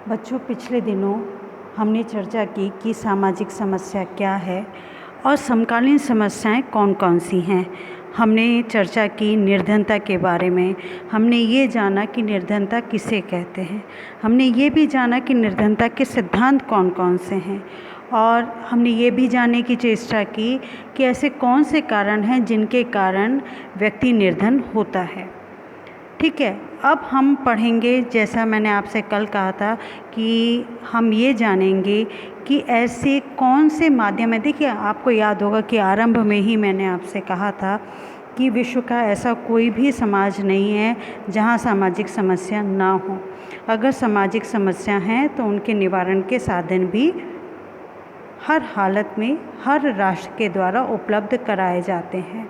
बच्चों, पिछले दिनों हमने चर्चा की कि सामाजिक समस्या क्या है और समकालीन समस्याएं कौन कौन सी हैं। हमने चर्चा की निर्धनता के बारे में। हमने ये जाना कि निर्धनता किसे कहते हैं। हमने ये भी जाना कि निर्धनता के सिद्धांत कौन कौन से हैं। और हमने ये भी जानने की चेष्टा की कि ऐसे कौन से कारण हैं जिनके कारण व्यक्ति निर्धन होता है। ठीक है, अब हम पढ़ेंगे, जैसा मैंने आपसे कल कहा था कि हम ये जानेंगे कि ऐसे कौन से माध्यम है। देखिए, आपको याद होगा कि आरंभ में ही मैंने आपसे कहा था कि विश्व का ऐसा कोई भी समाज नहीं है जहाँ सामाजिक समस्या ना हो। अगर सामाजिक समस्या हैं तो उनके निवारण के साधन भी हर हालत में हर राष्ट्र के द्वारा उपलब्ध कराए जाते हैं।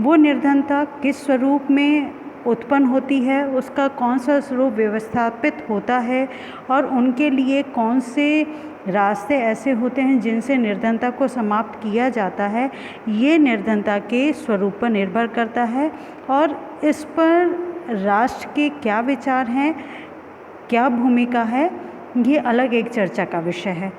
वो निर्धनता किस स्वरूप में उत्पन्न होती है, उसका कौन सा स्वरूप व्यवस्थापित होता है और उनके लिए कौन से रास्ते ऐसे होते हैं जिनसे निर्धनता को समाप्त किया जाता है, ये निर्धनता के स्वरूप पर निर्भर करता है। और इस पर राष्ट्र के क्या विचार हैं, क्या भूमिका है, ये अलग एक चर्चा का विषय है।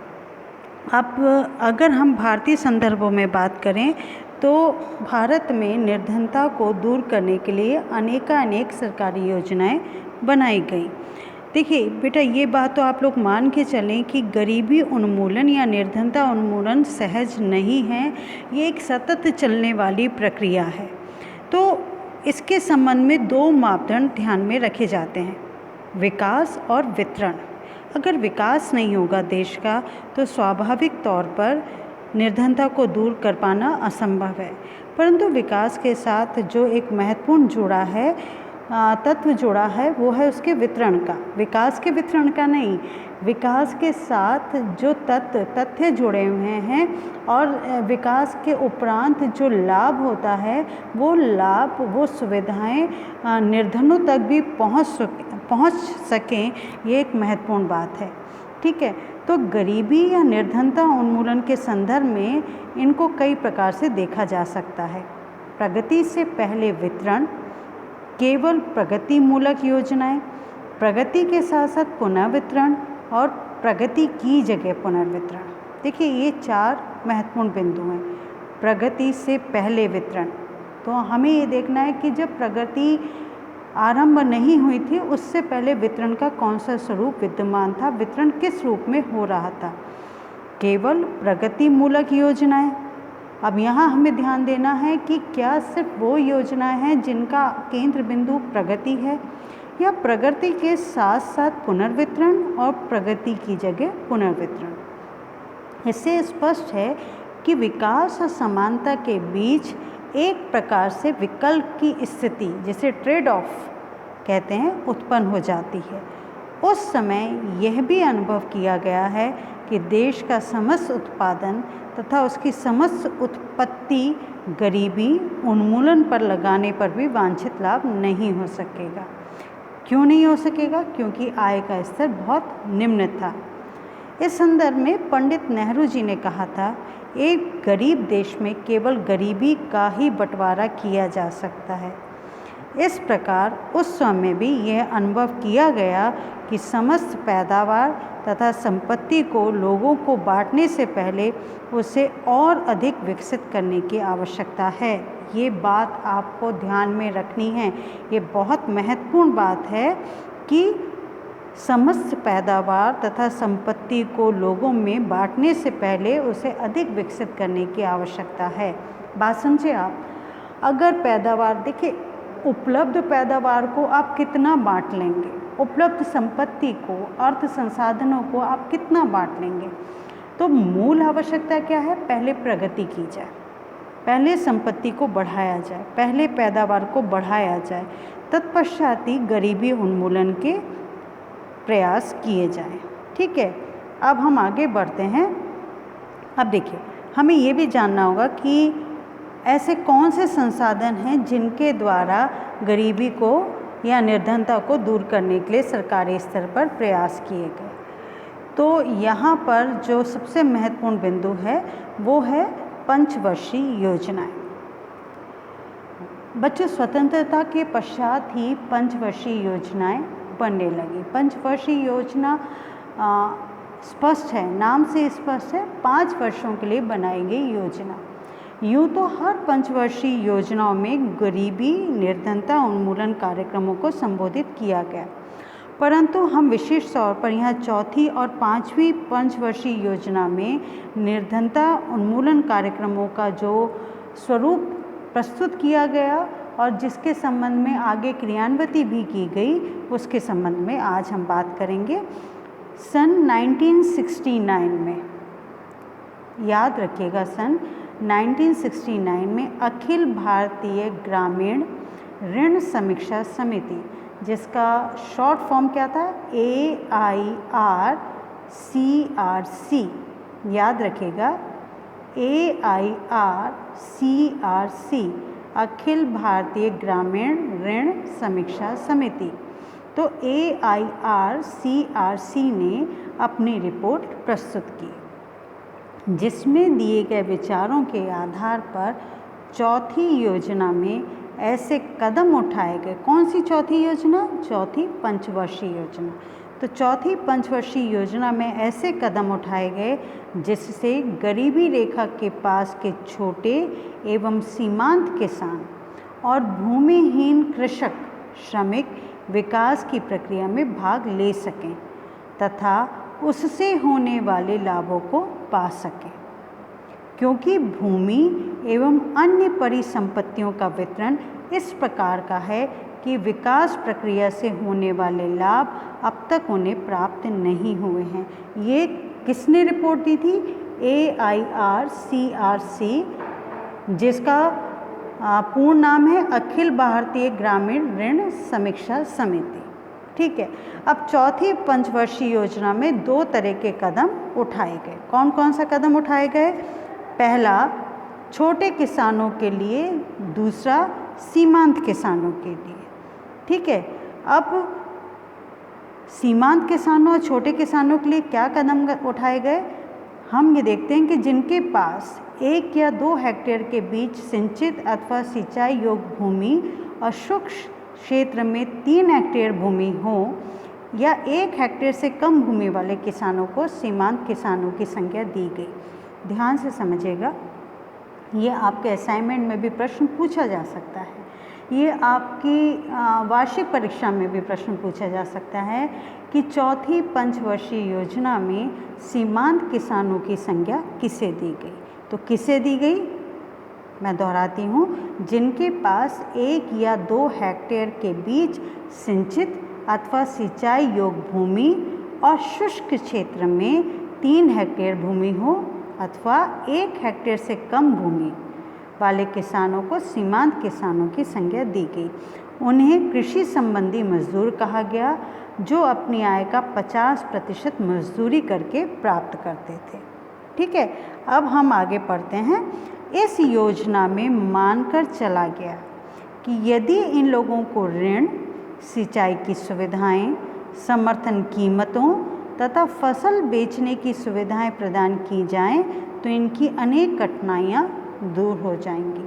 अब अगर हम भारतीय संदर्भों में बात करें तो भारत में निर्धनता को दूर करने के लिए अनेक सरकारी योजनाएं बनाई गई। देखिए बेटा, ये बात तो आप लोग मान के चलें कि गरीबी उन्मूलन या निर्धनता उन्मूलन सहज नहीं है, ये एक सतत चलने वाली प्रक्रिया है। तो इसके संबंध में दो मापदंड ध्यान में रखे जाते हैं, विकास और वितरण। अगर विकास नहीं होगा देश का तो स्वाभाविक तौर पर निर्धनता को दूर कर पाना असंभव है। परंतु विकास के साथ जो एक महत्वपूर्ण तत्व जुड़ा है वो है उसके वितरण का। विकास के वितरण का नहीं, विकास के साथ जो तथ्य जुड़े हुए हैं और विकास के उपरांत जो लाभ होता है वो लाभ, वो सुविधाएं निर्धनों तक भी पहुंच सकें, ये एक महत्वपूर्ण बात है। ठीक है, तो गरीबी या निर्धनता उन्मूलन के संदर्भ में इनको कई प्रकार से देखा जा सकता है। प्रगति से पहले वितरण, केवल प्रगति मूलक योजनाएं, प्रगति के साथ साथ पुनर्वितरण और प्रगति की जगह पुनर्वितरण। देखिए, ये चार महत्वपूर्ण बिंदु हैं। प्रगति से पहले वितरण, तो हमें ये देखना है कि जब प्रगति आरंभ नहीं हुई थी उससे पहले वितरण का कौन सा स्वरूप विद्यमान था, वितरण किस रूप में हो रहा था। केवल प्रगति मूलक योजनाएं, अब यहाँ हमें ध्यान देना है कि क्या सिर्फ वो योजनाएं हैं जिनका केंद्र बिंदु प्रगति है, या प्रगति के साथ साथ पुनर्वितरण और प्रगति की जगह पुनर्वितरण। इससे स्पष्ट है कि विकास और समानता के बीच एक प्रकार से विकल्प की स्थिति, जिसे ट्रेड ऑफ कहते हैं, उत्पन्न हो जाती है। उस समय यह भी अनुभव किया गया है कि देश का समस्त उत्पादन तथा उसकी समस्त उत्पत्ति गरीबी उन्मूलन पर लगाने पर भी वांछित लाभ नहीं हो सकेगा। क्यों नहीं हो सकेगा? क्योंकि आय का स्तर बहुत निम्न था। इस संदर्भ में पंडित नेहरू जी ने कहा था, एक गरीब देश में केवल गरीबी का ही बंटवारा किया जा सकता है। इस प्रकार उस समय भी यह अनुभव किया गया कि समस्त पैदावार तथा संपत्ति को लोगों को बांटने से पहले उसे और अधिक विकसित करने की आवश्यकता है। ये बात आपको ध्यान में रखनी है, ये बहुत महत्वपूर्ण बात है कि समस्त पैदावार तथा संपत्ति को लोगों में बांटने से पहले उसे अधिक विकसित करने की आवश्यकता है। बात समझे आप? अगर पैदावार, देखिए, उपलब्ध पैदावार को आप कितना बांट लेंगे, उपलब्ध संपत्ति को, अर्थ संसाधनों को आप कितना बांट लेंगे, तो मूल आवश्यकता क्या है? पहले प्रगति की जाए, पहले संपत्ति को बढ़ाया जाए, पहले पैदावार को बढ़ाया जाए, तत्पश्चात ही गरीबी उन्मूलन के प्रयास किए जाएं। ठीक है, अब हम आगे बढ़ते हैं। अब देखिए, हमें ये भी जानना होगा कि ऐसे कौन से संसाधन हैं जिनके द्वारा गरीबी को या निर्धनता को दूर करने के लिए सरकारी स्तर पर प्रयास किए गए। तो यहाँ पर जो सबसे महत्वपूर्ण बिंदु है वो है पंचवर्षीय योजनाएं। बच्चों, स्वतंत्रता के पश्चात ही पंचवर्षीय योजनाएं बनने लगी। पंचवर्षीय योजना स्पष्ट है, नाम से स्पष्ट है, 5 वर्षों के लिए बनाई गई योजना। यूँ तो हर पंचवर्षीय योजनाओं में गरीबी निर्धनता उन्मूलन कार्यक्रमों को संबोधित किया गया, परंतु हम विशेष तौर पर यहाँ चौथी और 5वीं पंचवर्षीय योजना में निर्धनता उन्मूलन कार्यक्रमों का जो स्वरूप प्रस्तुत किया गया और जिसके संबंध में आगे क्रियान्विति भी की गई, उसके संबंध में आज हम बात करेंगे। सन 1969 में, याद रखिएगा, सन 1969 में अखिल भारतीय ग्रामीण ऋण समीक्षा समिति, जिसका शॉर्ट फॉर्म क्या था, AIRCRC, याद रखिएगा, AIRCRC, अखिल भारतीय ग्रामीण ऋण समीक्षा समिति। तो AIRCRC ने अपनी रिपोर्ट प्रस्तुत की, जिसमें दिए गए विचारों के आधार पर चौथी योजना में ऐसे कदम उठाए गए। कौन सी चौथी योजना? चौथी पंचवर्षीय योजना। तो चौथी पंचवर्षीय योजना में ऐसे कदम उठाए गए जिससे गरीबी रेखा के पास के छोटे एवं सीमांत किसान और भूमिहीन कृषक श्रमिक विकास की प्रक्रिया में भाग ले सकें तथा उससे होने वाले लाभों को पा सकें, क्योंकि भूमि एवं अन्य परिसंपत्तियों का वितरण इस प्रकार का है कि विकास प्रक्रिया से होने वाले लाभ अब तक उन्हें प्राप्त नहीं हुए हैं। ये किसने रिपोर्ट दी थी? AIRCRC, जिसका पूर्ण नाम है अखिल भारतीय ग्रामीण ऋण समीक्षा समिति। ठीक है। अब चौथी पंचवर्षीय योजना में 2 तरह के कदम उठाए गए। कौन कौन सा कदम उठाए गए? पहला छोटे किसानों के लिए, दूसरा सीमांत किसानों के लिए। ठीक है। अब सीमांत किसानों और छोटे किसानों के लिए क्या कदम उठाए गए? हम ये देखते हैं कि जिनके पास 1 या 2 हेक्टेयर के बीच सिंचित अथवा सिंचाई योग्य भूमि और शुष्क क्षेत्र में 3 हेक्टेयर भूमि हो या 1 हेक्टेयर से कम भूमि वाले किसानों को सीमांत किसानों की संख्या दी गई। ध्यान से समझिएगा, ये आपके असाइनमेंट में भी प्रश्न पूछा जा सकता है, ये आपकी वार्षिक परीक्षा में भी प्रश्न पूछा जा सकता है कि चौथी पंचवर्षीय योजना में सीमांत किसानों की संख्या किसे दी गई। तो किसे दी गई? मैं दोहराती हूँ, जिनके पास 1 या 2 हेक्टेयर के बीच सिंचित अथवा सिंचाई योग्य भूमि और शुष्क क्षेत्र में 3 हेक्टेयर भूमि हो अथवा 1 हेक्टेयर से कम भूमि वाले किसानों को सीमांत किसानों की संज्ञा दी गई। उन्हें कृषि संबंधी मजदूर कहा गया, जो अपनी आय का 50% मजदूरी करके प्राप्त करते थे। ठीक है। अब हम आगे पढ़ते हैं। इस योजना में मानकर चला गया कि यदि इन लोगों को ऋण, सिंचाई की सुविधाएं, समर्थन कीमतों तथा फसल बेचने की सुविधाएं प्रदान की जाएं तो इनकी अनेक कठिनाइयां दूर हो जाएंगी।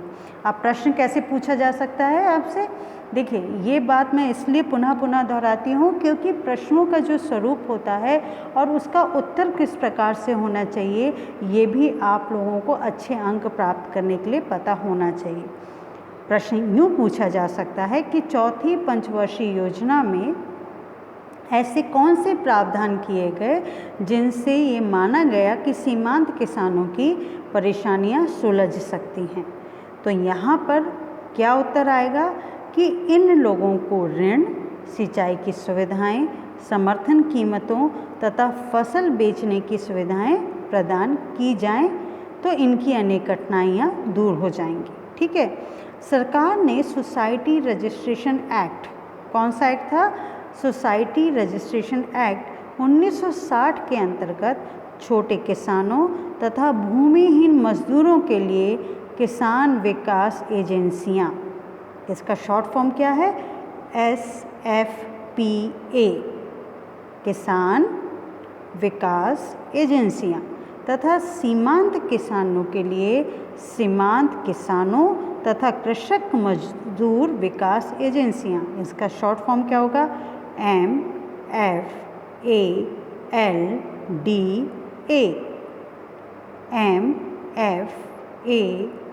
अब प्रश्न कैसे पूछा जा सकता है आपसे? देखिए, ये बात मैं इसलिए पुनः दोहराती हूँ क्योंकि प्रश्नों का जो स्वरूप होता है और उसका उत्तर किस प्रकार से होना चाहिए, ये भी आप लोगों को अच्छे अंक प्राप्त करने के लिए पता होना चाहिए। प्रश्न यूँ पूछा जा सकता है कि चौथी पंचवर्षीय योजना में ऐसे कौन से प्रावधान किए गए जिनसे ये माना गया कि सीमांत किसानों की परेशानियां सुलझ सकती हैं। तो यहाँ पर क्या उत्तर आएगा कि इन लोगों को ऋण, सिंचाई की सुविधाएं, समर्थन कीमतों तथा फसल बेचने की सुविधाएं प्रदान की जाएं तो इनकी अनेक कठिनाइयाँ दूर हो जाएंगी। ठीक है। सरकार ने सोसाइटी रजिस्ट्रेशन एक्ट, कौन सा एक्ट था? सोसाइटी रजिस्ट्रेशन एक्ट 1960 के अंतर्गत छोटे किसानों तथा भूमिहीन मजदूरों के लिए किसान विकास एजेंसियां, इसका शॉर्ट फॉर्म क्या है? SFPA, किसान विकास एजेंसियां, तथा सीमांत किसानों के लिए सीमांत किसानों तथा कृषक मजदूर विकास एजेंसियां, इसका शॉर्ट फॉर्म क्या होगा? MFALDA।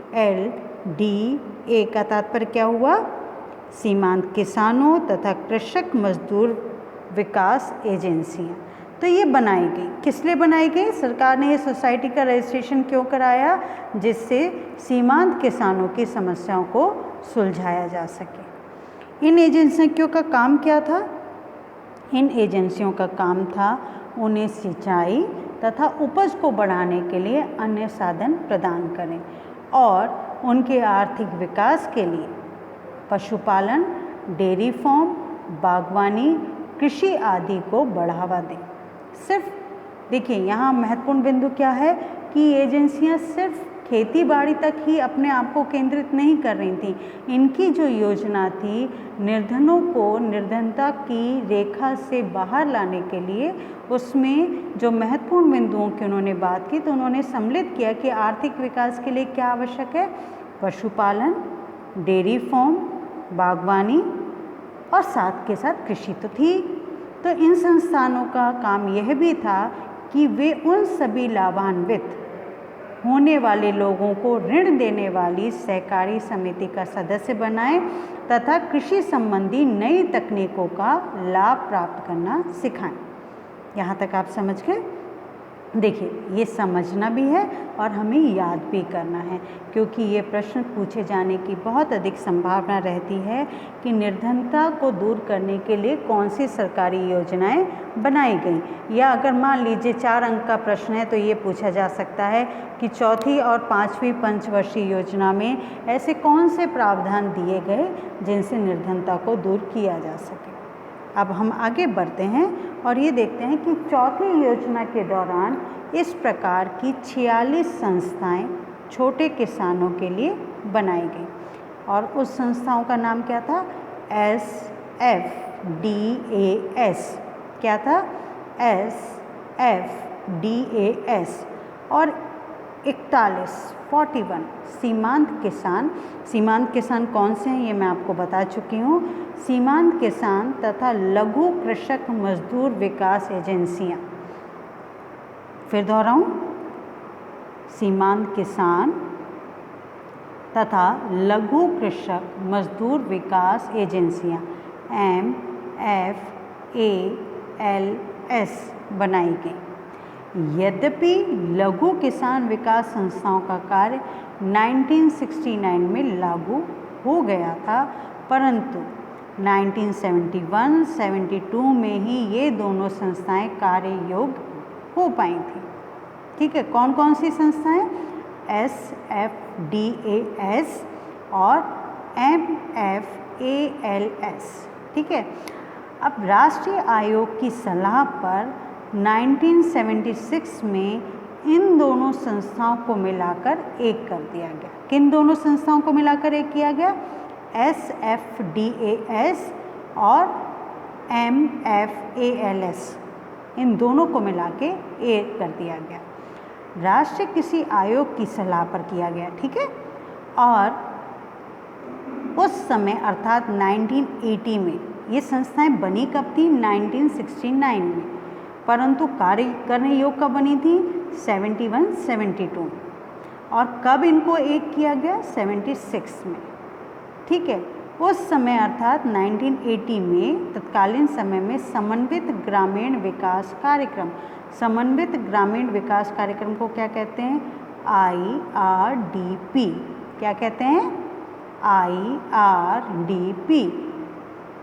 MFALDA का तात्पर्य क्या हुआ? सीमांत किसानों तथा कृषक मजदूर विकास एजेंसियाँ। तो ये बनाई गई, किस लिए बनाई गई? सरकार ने ये सोसाइटी का रजिस्ट्रेशन क्यों कराया? जिससे सीमांत किसानों की समस्याओं को सुलझाया जा सके। इन एजेंसियों का काम क्या था? इन एजेंसियों का काम था उन्हें सिंचाई तथा उपज को बढ़ाने के लिए अन्य साधन प्रदान करें और उनके आर्थिक विकास के लिए पशुपालन, डेयरी फार्म, बागवानी, कृषि आदि को बढ़ावा दें। सिर्फ देखिए, यहाँ महत्वपूर्ण बिंदु क्या है कि एजेंसियाँ सिर्फ खेती बाड़ी तक ही अपने आप को केंद्रित नहीं कर रही थी। इनकी जो योजना थी, निर्धनों को निर्धनता की रेखा से बाहर लाने के लिए, उसमें जो महत्वपूर्ण बिंदुओं की उन्होंने बात की, तो उन्होंने सम्मिलित किया कि आर्थिक विकास के लिए क्या आवश्यक है? पशुपालन, डेयरी फार्म, बागवानी और साथ के साथ कृषि तो थी। तो इन संस्थानों का काम यह भी था कि वे उन सभी लाभान्वित होने वाले लोगों को ऋण देने वाली सहकारी समिति का सदस्य बनाएं तथा कृषि संबंधी नई तकनीकों का लाभ प्राप्त करना सिखाएं। यहाँ तक आप समझ गए? देखिए, ये समझना भी है और हमें याद भी करना है, क्योंकि ये प्रश्न पूछे जाने की बहुत अधिक संभावना रहती है कि निर्धनता को दूर करने के लिए कौन सी सरकारी योजनाएं बनाई गई। या अगर मान लीजिए 4 अंक का प्रश्न है तो ये पूछा जा सकता है कि चौथी और 5वीं पंचवर्षीय योजना में ऐसे कौन से प्रावधान दिए गए जिनसे निर्धनता को दूर किया जा सके। अब हम आगे बढ़ते हैं और ये देखते हैं कि चौथी योजना के दौरान इस प्रकार की 46 संस्थाएं छोटे किसानों के लिए बनाई गई और उस संस्थाओं का नाम क्या था? SFDAS। क्या था? SFDAS। और 41 सीमांत किसान कौन से हैं ये मैं आपको बता चुकी हूँ। सीमांत किसान तथा लघु कृषक मजदूर विकास एजेंसियाँ, फिर दोहराऊँ, सीमांत किसान तथा लघु कृषक मजदूर विकास एजेंसियाँ MFALS बनाई गई। यद्यपि लघु किसान विकास संस्थाओं का कार्य 1969 में लागू हो गया था, परंतु 1971-72 में ही ये दोनों संस्थाएं कार्य योग्य हो पाई थी। ठीक है, कौन कौन सी संस्थाएं? SFDAS और MFALS। ठीक है, अब राष्ट्रीय आयोग की सलाह पर 1976 में इन दोनों संस्थाओं को मिलाकर एक कर दिया गया। किन दोनों संस्थाओं को मिलाकर एक किया गया? SFDAS और MFALS, इन दोनों को मिला के एक कर दिया गया। राष्ट्रीय कृषि आयोग की सलाह पर किया गया। ठीक है, और उस समय अर्थात 1980 में ये संस्थाएं बनी कब थी? 1969 में, परंतु कार्य करने योग्य कब बनी थी? 71-72। और कब इनको एक किया गया? 76 में। ठीक है, उस समय अर्थात 1980 में तत्कालीन समय में समन्वित ग्रामीण विकास कार्यक्रम, समन्वित ग्रामीण विकास कार्यक्रम को क्या कहते हैं? IRDP। क्या कहते हैं? IRDP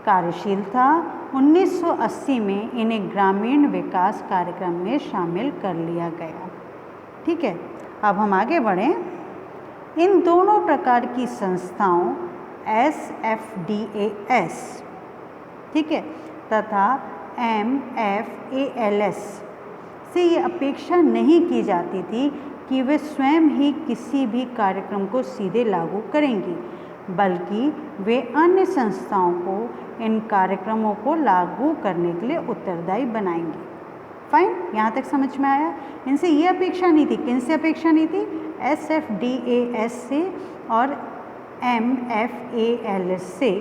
कार्यशील था। 1980 में इन्हें ग्रामीण विकास कार्यक्रम में शामिल कर लिया गया। ठीक है, अब हम आगे बढ़ें। इन दोनों प्रकार की संस्थाओं SFDAS, ठीक है, तथा MFALS से ये अपेक्षा नहीं की जाती थी कि वे स्वयं ही किसी भी कार्यक्रम को सीधे लागू करेंगी, बल्कि वे अन्य संस्थाओं को इन कार्यक्रमों को लागू करने के लिए उत्तरदायी बनाएंगी। फाइन, यहाँ तक समझ में आया? इनसे ये अपेक्षा नहीं थी। किनसे अपेक्षा नहीं थी? SFDAS से और MFALS से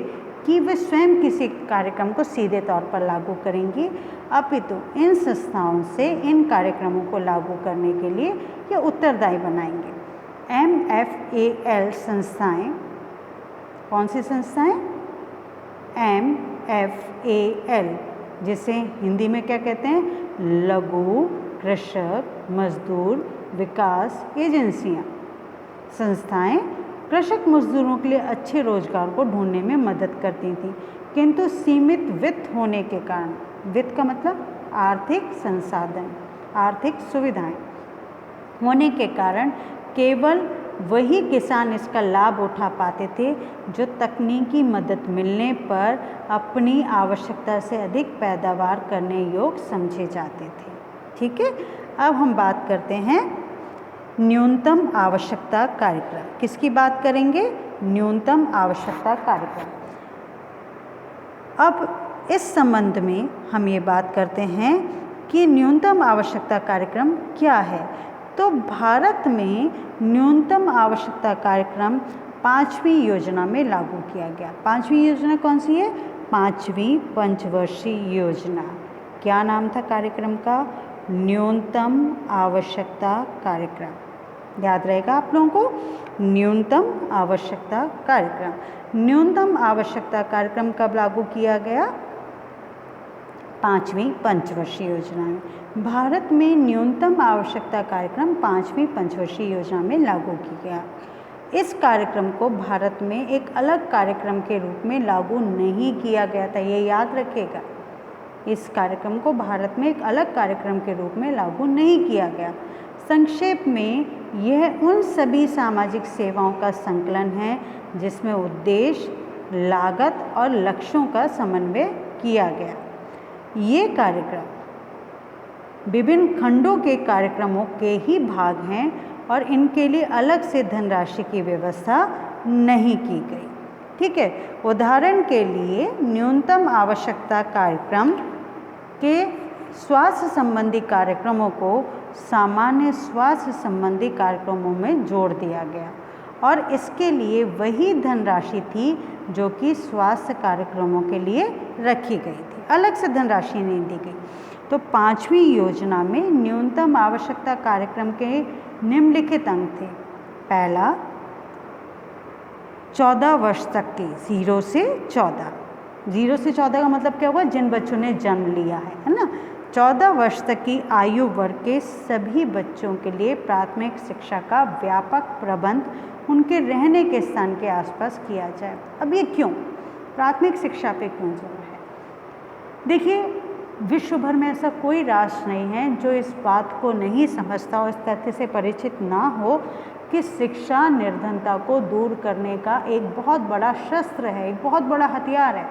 कि वे स्वयं किसी कार्यक्रम को सीधे तौर पर लागू करेंगी, अपितु इन संस्थाओं से इन कार्यक्रमों को लागू करने के लिए ये उत्तरदायी बनाएंगे। MFAL संस्थाएं, कौन सी संस्थाएं? MFAL, जिसे हिंदी में क्या कहते हैं? लघु कृषक मजदूर विकास एजेंसियां। संस्थाएं कृषक मजदूरों के लिए अच्छे रोजगार को ढूंढने में मदद करती थी, किंतु सीमित वित्त होने के कारण, वित्त का मतलब आर्थिक संसाधन, आर्थिक सुविधाएं होने के कारण केवल वही किसान इसका लाभ उठा पाते थे जो तकनीकी मदद मिलने पर अपनी आवश्यकता से अधिक पैदावार करने योग्य समझे जाते थे। ठीक है, अब हम बात करते हैं न्यूनतम आवश्यकता कार्यक्रम। किसकी बात करेंगे? न्यूनतम आवश्यकता कार्यक्रम। अब इस संबंध में हम ये बात करते हैं कि न्यूनतम आवश्यकता कार्यक्रम क्या है। तो भारत में न्यूनतम आवश्यकता कार्यक्रम 5वीं योजना में लागू किया गया। 5वीं योजना कौन सी है? 5वीं पंचवर्षीय योजना। क्या नाम था कार्यक्रम का? न्यूनतम आवश्यकता कार्यक्रम। याद रहेगा आप लोगों को, न्यूनतम आवश्यकता कार्यक्रम। न्यूनतम आवश्यकता कार्यक्रम कब लागू किया गया? 5वीं पंचवर्षीय योजना में। भारत में न्यूनतम आवश्यकता कार्यक्रम 5वीं पंचवर्षीय योजना में लागू किया गया। इस कार्यक्रम को भारत में एक अलग कार्यक्रम के रूप में लागू नहीं किया गया था, ये याद रखिएगा। इस कार्यक्रम को भारत में एक अलग कार्यक्रम के रूप में लागू नहीं किया गया। संक्षेप में यह उन सभी सामाजिक सेवाओं का संकलन है जिसमें उद्देश्य, लागत और लक्ष्यों का समन्वय किया गया। ये कार्यक्रम विभिन्न खंडों के कार्यक्रमों के ही भाग हैं और इनके लिए अलग से धनराशि की व्यवस्था नहीं की गई। ठीक है, उदाहरण के लिए न्यूनतम आवश्यकता कार्यक्रम के स्वास्थ्य संबंधी कार्यक्रमों को सामान्य स्वास्थ्य संबंधी कार्यक्रमों में जोड़ दिया गया और इसके लिए वही धनराशि थी जो कि स्वास्थ्य कार्यक्रमों के लिए रखी गई थी, अलग से धनराशि नहीं दी गई। तो 5वीं योजना में न्यूनतम आवश्यकता कार्यक्रम के निम्नलिखित अंग थे। पहला, 14 वर्ष तक के, 0 से 14, 0 से 14 का मतलब क्या हुआ? जिन बच्चों ने जन्म लिया है ना। 14 वर्ष तक की आयु वर्ग के सभी बच्चों के लिए प्राथमिक शिक्षा का व्यापक प्रबंध उनके रहने के स्थान के आसपास किया जाए। अब ये क्यों? प्राथमिक शिक्षा पे क्यों जोर है? देखिए, विश्व भर में ऐसा कोई राष्ट्र नहीं है जो इस बात को नहीं समझता और इस तथ्य से परिचित ना हो कि शिक्षा निर्धनता को दूर करने का एक बहुत बड़ा शस्त्र है, एक बहुत बड़ा हथियार है।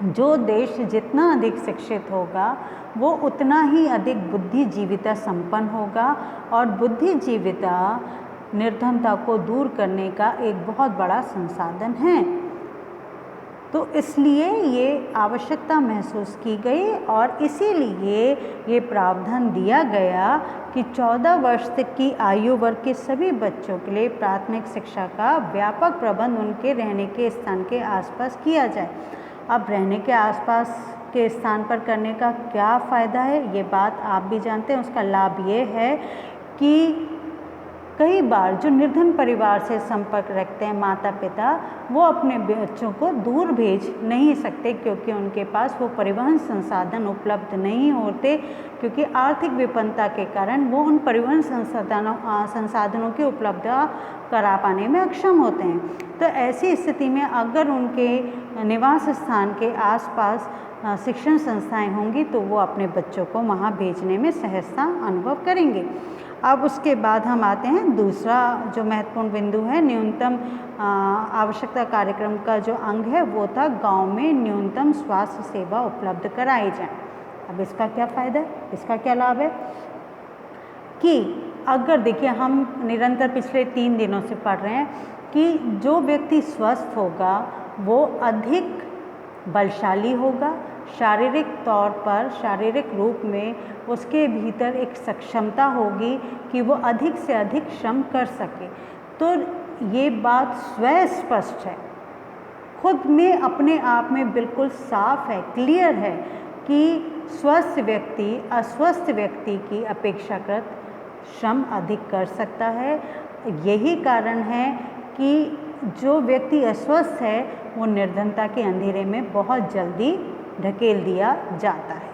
जो देश जितना अधिक शिक्षित होगा वो उतना ही अधिक बुद्धिजीविता संपन्न होगा और बुद्धिजीविता निर्धनता को दूर करने का एक बहुत बड़ा संसाधन है। तो इसलिए ये आवश्यकता महसूस की गई और इसीलिए ये प्रावधान दिया गया कि 14 वर्ष तक की आयु वर्ग के सभी बच्चों के लिए प्राथमिक शिक्षा का व्यापक प्रबंध उनके रहने के स्थान के आसपास किया जाए। अब रहने के आसपास के स्थान पर करने का क्या फ़ायदा है, ये बात आप भी जानते हैं। उसका लाभ ये है कि कई बार जो निर्धन परिवार से संपर्क रखते हैं माता पिता, वो अपने बच्चों को दूर भेज नहीं सकते क्योंकि उनके पास वो परिवहन संसाधन उपलब्ध नहीं होते, क्योंकि आर्थिक विपन्नता के कारण वो उन परिवहन संसाधनों की उपलब्धता करा पाने में अक्षम होते हैं। तो ऐसी स्थिति में अगर उनके निवास स्थान के आसपास शिक्षण संस्थाएं होंगी तो वो अपने बच्चों को वहाँ भेजने में सहजता अनुभव करेंगे। अब उसके बाद हम आते हैं दूसरा जो महत्वपूर्ण बिंदु है, न्यूनतम आवश्यकता कार्यक्रम का जो अंग है वो था गांव में न्यूनतम स्वास्थ्य सेवा उपलब्ध कराई जाए। अब इसका क्या फ़ायदा है, इसका क्या लाभ है कि अगर देखिए हम निरंतर पिछले 3 दिनों से पढ़ रहे हैं कि जो व्यक्ति स्वस्थ होगा वो अधिक बलशाली होगा, शारीरिक तौर पर, शारीरिक रूप में उसके भीतर एक सक्षमता होगी कि वो अधिक से अधिक श्रम कर सके। तो ये बात स्वस्पष्ट है, खुद में अपने आप में बिल्कुल साफ है, क्लियर है कि स्वस्थ व्यक्ति अस्वस्थ व्यक्ति की अपेक्षाकृत श्रम अधिक कर सकता है। यही कारण है कि जो व्यक्ति अस्वस्थ है वो निर्धनता के अंधेरे में बहुत जल्दी ढकेल दिया जाता है।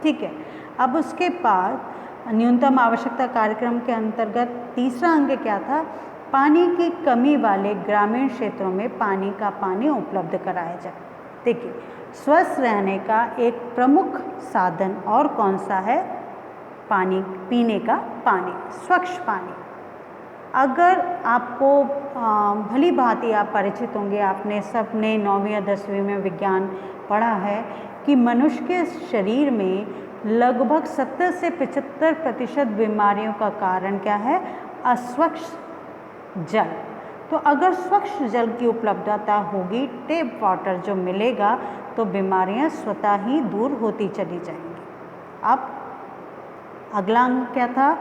ठीक है, अब उसके बाद न्यूनतम आवश्यकता कार्यक्रम के अंतर्गत तीसरा अंग क्या था? पानी की कमी वाले ग्रामीण क्षेत्रों में पानी उपलब्ध कराया जाए। देखिए, स्वस्थ रहने का एक प्रमुख साधन और कौन सा है? पानी, पीने का पानी, स्वच्छ पानी। अगर आपको भली भांति आप परिचित होंगे, आपने सबने 9वीं या 10वीं में विज्ञान पढ़ा है कि मनुष्य के शरीर में लगभग 70 से 75% बीमारियों का कारण क्या है? अस्वच्छ जल। तो अगर स्वच्छ जल की उपलब्धता होगी, टेप वाटर जो मिलेगा, तो बीमारियां स्वतः ही दूर होती चली जाएंगी। अब अगला अंग क्या था?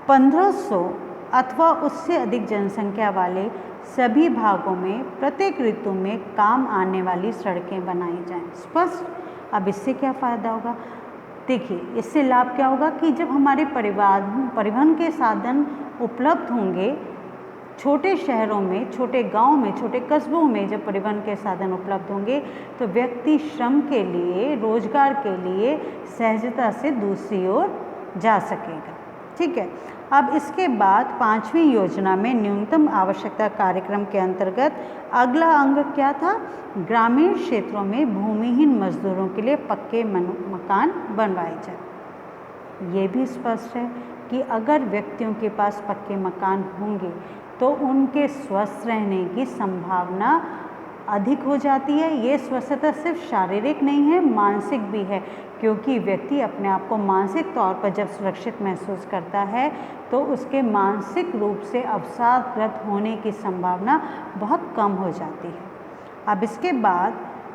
1500 अथवा उससे अधिक जनसंख्या वाले सभी भागों में प्रत्येक ऋतु में काम आने वाली सड़कें बनाई जाएं। स्पष्ट। अब इससे क्या फ़ायदा होगा? देखिए, इससे लाभ क्या होगा कि जब हमारे परिवहन के साधन उपलब्ध होंगे, छोटे शहरों में, छोटे गांव में, छोटे कस्बों में जब परिवहन के साधन उपलब्ध होंगे तो व्यक्ति श्रम के लिए, रोजगार के लिए सहजता से दूसरी ओर जा सकेगा। ठीक है, अब इसके बाद 5वीं योजना में न्यूनतम आवश्यकता कार्यक्रम के अंतर्गत अगला अंग क्या था? ग्रामीण क्षेत्रों में भूमिहीन मजदूरों के लिए पक्के मकान बनवाए जाए। ये भी स्पष्ट है कि अगर व्यक्तियों के पास पक्के मकान होंगे तो उनके स्वस्थ रहने की संभावना अधिक हो जाती है। ये स्वस्थता सिर्फ शारीरिक नहीं है, मानसिक भी है, क्योंकि व्यक्ति अपने आप को मानसिक तौर पर जब सुरक्षित महसूस करता है तो उसके मानसिक रूप से अवसादग्रस्त होने की संभावना बहुत कम हो जाती है। अब इसके बाद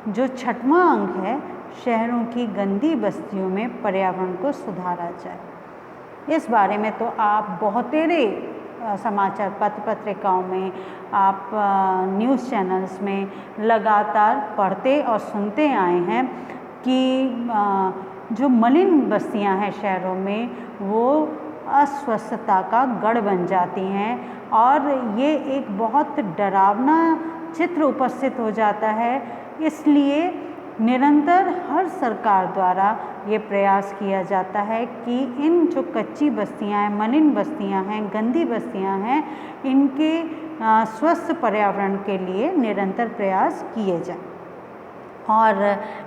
जो 6वां अंग है, शहरों की गंदी बस्तियों में पर्यावरण को सुधारा जाए। इस बारे में तो आप बहुतेरे समाचार पत्र पत्रिकाओं में, आप न्यूज़ चैनल्स में लगातार पढ़ते और सुनते आए हैं कि जो मलिन बस्तियां हैं शहरों में, वो अस्वस्थता का गढ़ बन जाती हैं और ये एक बहुत डरावना चित्र उपस्थित हो जाता है। इसलिए निरंतर हर सरकार द्वारा ये प्रयास किया जाता है कि इन जो कच्ची बस्तियां हैं, मलिन बस्तियां हैं, गंदी बस्तियां हैं, इनके स्वस्थ पर्यावरण के लिए निरंतर प्रयास किए जाएं। और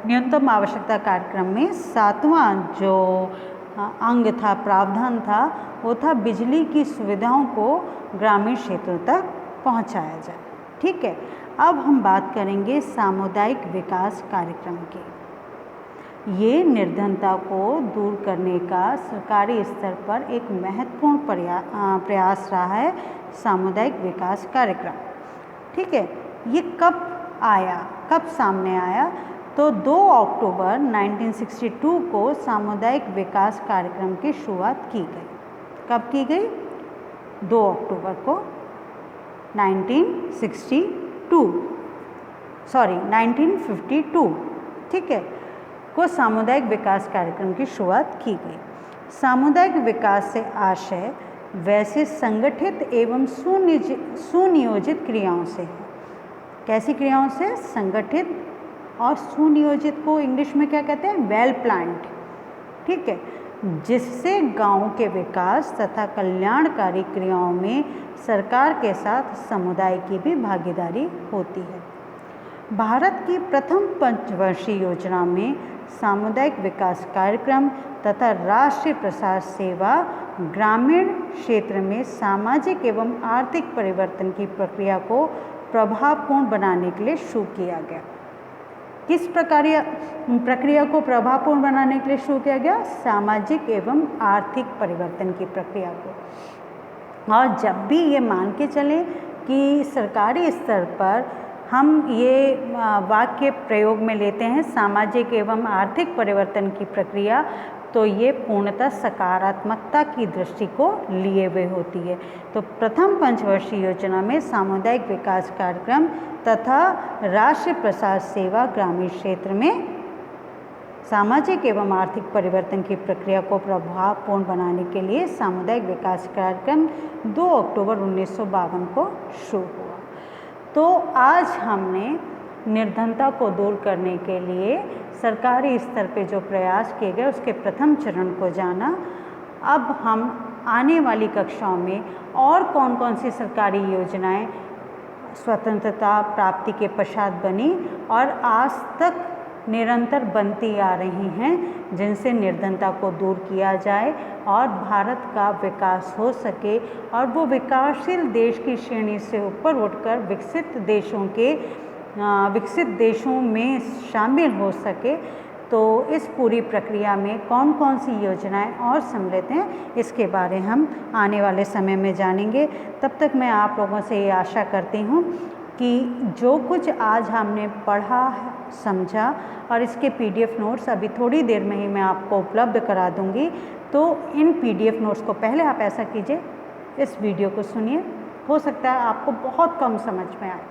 न्यूनतम आवश्यकता कार्यक्रम में 7वां जो अंग था, प्रावधान था, वो था बिजली की सुविधाओं को ग्रामीण क्षेत्रों तक पहुंचाया जाए। ठीक है, अब हम बात करेंगे सामुदायिक विकास कार्यक्रम की। ये निर्धनता को दूर करने का सरकारी स्तर पर एक महत्वपूर्ण प्रयास रहा है, सामुदायिक विकास कार्यक्रम। ठीक है, ये कब आया, कब सामने आया? तो 2 अक्टूबर 1962 को सामुदायिक विकास कार्यक्रम की शुरुआत की गई। कब की गई? 2 अक्टूबर को 1952। ठीक है, को सामुदायिक विकास कार्यक्रम की शुरुआत की गई। सामुदायिक विकास से आशय वैसे संगठित एवं सुनियोजित क्रियाओं से है। कैसी क्रियाओं से? संगठित और सुनियोजित को इंग्लिश में क्या कहते हैं? Well planned. ठीक है, जिससे गांव के विकास तथा कल्याणकारी क्रियाओं में सरकार के साथ समुदाय की भी भागीदारी होती है। भारत की प्रथम पंचवर्षीय योजना में सामुदायिक विकास कार्यक्रम तथा राष्ट्रीय प्रसार सेवा ग्रामीण क्षेत्र में सामाजिक एवं आर्थिक परिवर्तन की प्रक्रिया को प्रभावपूर्ण बनाने के लिए शुरू किया गया। किस प्रक्रिया को प्रभावपूर्ण बनाने के लिए शुरू किया गया? सामाजिक एवं आर्थिक परिवर्तन की प्रक्रिया को। और जब भी ये मान के चलें कि सरकारी स्तर पर हम ये वाक्य प्रयोग में लेते हैं सामाजिक एवं आर्थिक परिवर्तन की प्रक्रिया, तो ये पूर्णतः सकारात्मकता की दृष्टि को लिए हुए होती है। तो प्रथम पंचवर्षीय योजना में सामुदायिक विकास कार्यक्रम तथा राष्ट्रीय प्रसार सेवा ग्रामीण क्षेत्र में सामाजिक एवं आर्थिक परिवर्तन की प्रक्रिया को प्रभावपूर्ण बनाने के लिए सामुदायिक विकास कार्यक्रम 2 अक्टूबर 1952 को शुरू हुआ। तो आज हमने निर्धनता को दूर करने के लिए सरकारी स्तर पे जो प्रयास किए गए उसके प्रथम चरण को जाना। अब हम आने वाली कक्षाओं में और कौन कौन सी सरकारी योजनाएं स्वतंत्रता प्राप्ति के पश्चात बनी और आज तक निरंतर बनती आ रही हैं, जिनसे निर्धनता को दूर किया जाए और भारत का विकास हो सके और वो विकासशील देश की श्रेणी से ऊपर उठकर विकसित देशों में शामिल हो सके। तो इस पूरी प्रक्रिया में कौन कौन सी योजनाएं और सम्मिलित हैं, इसके बारे हम आने वाले समय में जानेंगे। तब तक मैं आप लोगों से ये आशा करती हूँ कि जो कुछ आज हमने पढ़ा समझा और इसके PDF नोट्स अभी थोड़ी देर में ही मैं आपको उपलब्ध करा दूंगी। तो इन PDF नोट्स को पहले आप ऐसा कीजिए, इस वीडियो को सुनिए, हो सकता है आपको बहुत कम समझ में आए,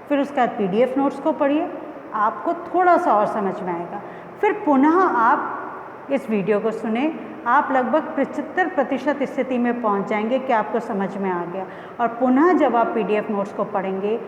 फिर उसके बाद PDF नोट्स को पढ़िए, आपको थोड़ा सा और समझ में आएगा, फिर पुनः आप इस वीडियो को सुने, आप लगभग 75% स्थिति में पहुंच जाएंगे कि आपको समझ में आ गया। और पुनः जब आप PDF नोट्स को पढ़ेंगे,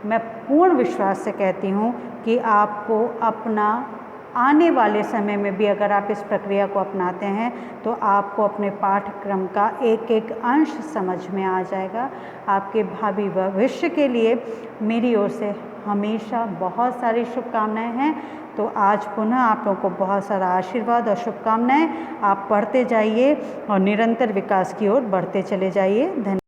मैं पूर्ण विश्वास से कहती हूँ कि आपको अपना आने वाले समय में भी अगर आप इस प्रक्रिया को अपनाते हैं तो आपको अपने पाठ्यक्रम का एक एक अंश समझ में आ जाएगा। आपके भावी भविष्य के लिए मेरी ओर से हमेशा बहुत सारी शुभकामनाएं हैं। तो आज पुनः आप लोगों को बहुत सारा आशीर्वाद और शुभकामनाएं। आप पढ़ते जाइए और निरंतर विकास की ओर बढ़ते चले जाइए। धन्यवाद।